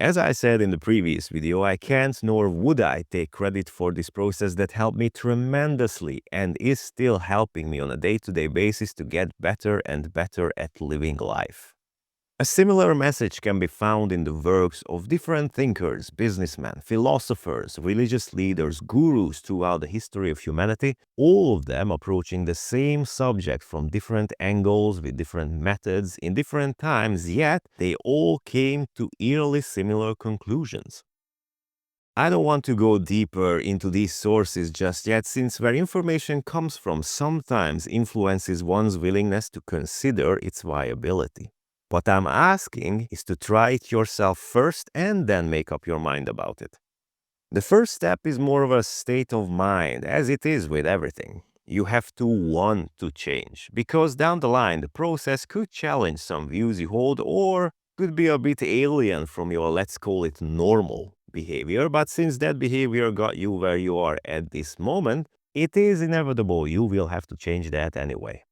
As I said in the previous video, I can't nor would I take credit for this process that helped me tremendously and is still helping me on a day-to-day basis to get better and better at living life. A similar message can be found in the works of different thinkers, businessmen, philosophers, religious leaders, gurus throughout the history of humanity, all of them approaching the same subject from different angles with different methods in different times, yet they all came to eerily similar conclusions. I don't want to go deeper into these sources just yet, since where information comes from sometimes influences one's willingness to consider its viability. What I'm asking is to try it yourself first and then make up your mind about it. The first step is more of a state of mind, as it is with everything. You have to want to change, because down the line the process could challenge some views you hold or could be a bit alien from your, let's call it, normal behavior. But since that behavior got you where you are at this moment, it is inevitable you will have to change that anyway.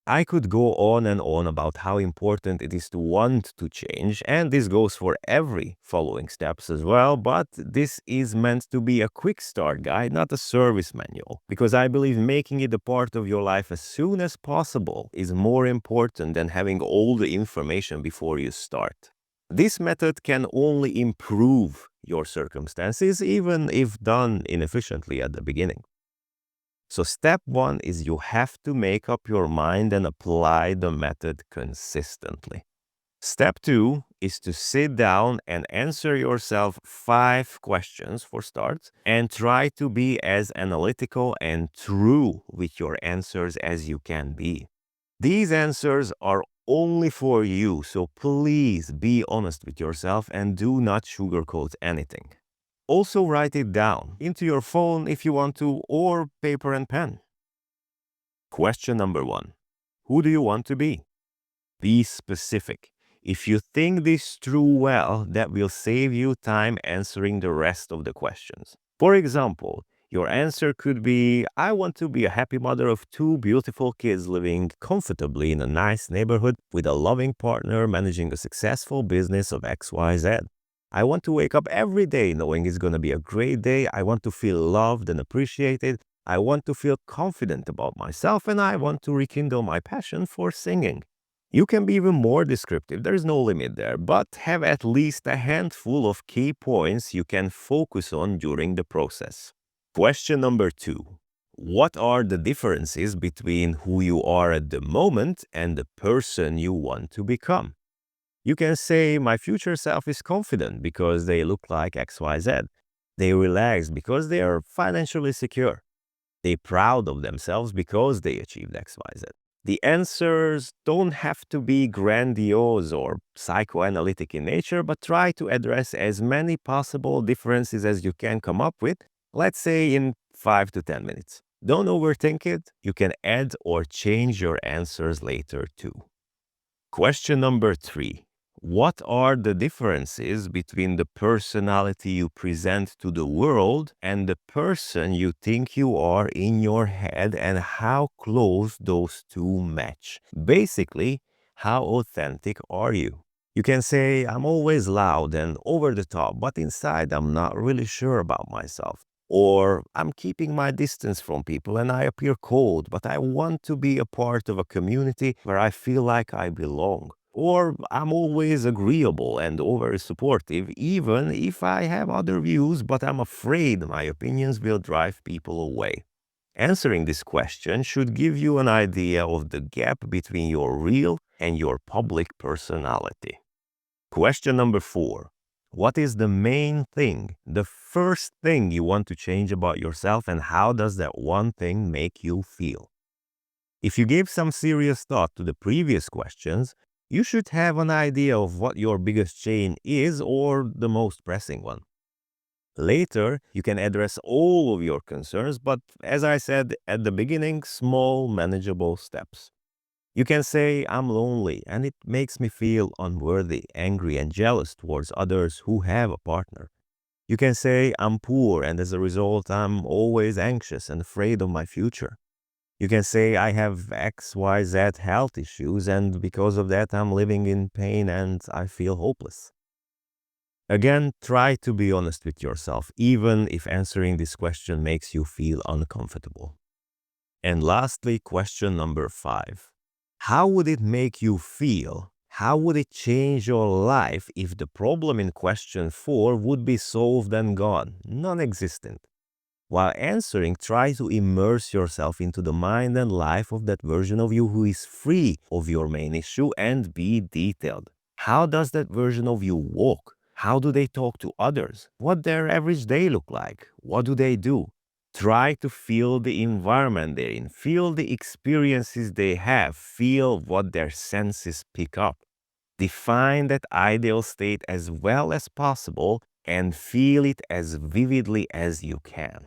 I could go on and on about how important it is to want to change, and this goes for every following steps as well, but this is meant to be a quick start guide, not a service manual, because I believe making it a part of your life as soon as possible is more important than having all the information before you start. This method can only improve your circumstances, even if done inefficiently at the beginning. So step one is you have to make up your mind and apply the method consistently. Step two is to sit down and answer yourself 5 questions for starts and try to be as analytical and true with your answers as you can be. These answers are only for you, so please be honest with yourself and do not sugarcoat anything. Also write it down into your phone if you want to, or paper and pen. Question number 1. Who do you want to be? Be specific. If you think this through well, that will save you time answering the rest of the questions. For example, your answer could be, I want to be a happy mother of 2 beautiful kids living comfortably in a nice neighborhood with a loving partner managing a successful business of XYZ. I want to wake up every day knowing it's going to be a great day. I want to feel loved and appreciated. I want to feel confident about myself, and I want to rekindle my passion for singing. You can be even more descriptive, there is no limit there, but have at least a handful of key points you can focus on during the process. Question number 2. What are the differences between who you are at the moment and the person you want to become? You can say, my future self is confident because they look like XYZ. They relax because they are financially secure. They're proud of themselves because they achieved XYZ. The answers don't have to be grandiose or psychoanalytic in nature, but try to address as many possible differences as you can come up with, let's say in 5 to 10 minutes. Don't overthink it. You can add or change your answers later too. Question number 3. What are the differences between the personality you present to the world and the person you think you are in your head, and how close those two match? Basically, how authentic are you? You can say, I'm always loud and over the top, but inside I'm not really sure about myself. Or I'm keeping my distance from people and I appear cold, but I want to be a part of a community where I feel like I belong. Or I'm always agreeable and over supportive, even if I have other views, but I'm afraid my opinions will drive people away. Answering this question should give you an idea of the gap between your real and your public personality. Question number 4. What is the main thing, the first thing you want to change about yourself, and how does that one thing make you feel? If you gave some serious thought to the previous questions, you should have an idea of what your biggest change is, or the most pressing one. Later, you can address all of your concerns, but as I said at the beginning, small, manageable steps. You can say, I'm lonely and it makes me feel unworthy, angry, and jealous towards others who have a partner. You can say, I'm poor and as a result, I'm always anxious and afraid of my future. You can say, I have XYZ health issues and because of that, I'm living in pain and I feel hopeless. Again, try to be honest with yourself, even if answering this question makes you feel uncomfortable. And lastly, question number 5. How would it make you feel? How would it change your life if the problem in question 4 would be solved and gone, non-existent? While answering, try to immerse yourself into the mind and life of that version of you who is free of your main issue, and be detailed. How does that version of you walk? How do they talk to others? What their average day look like? What do they do? Try to feel the environment they're in, feel the experiences they have, feel what their senses pick up. Define that ideal state as well as possible and feel it as vividly as you can.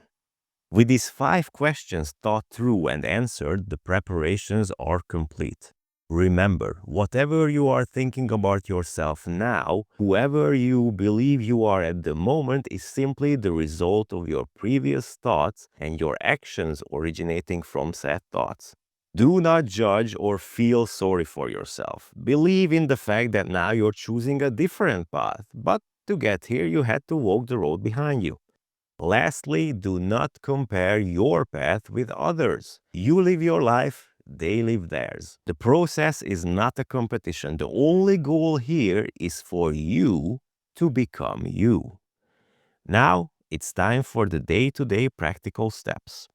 With these 5 questions thought through and answered, the preparations are complete. Remember, whatever you are thinking about yourself now, whoever you believe you are at the moment, is simply the result of your previous thoughts and your actions originating from said thoughts. Do not judge or feel sorry for yourself. Believe in the fact that now you're choosing a different path, but to get here, you had to walk the road behind you. Lastly, do not compare your path with others. You live your life, they live theirs. The process is not a competition. The only goal here is for you to become you. Now, it's time for the day-to-day practical steps.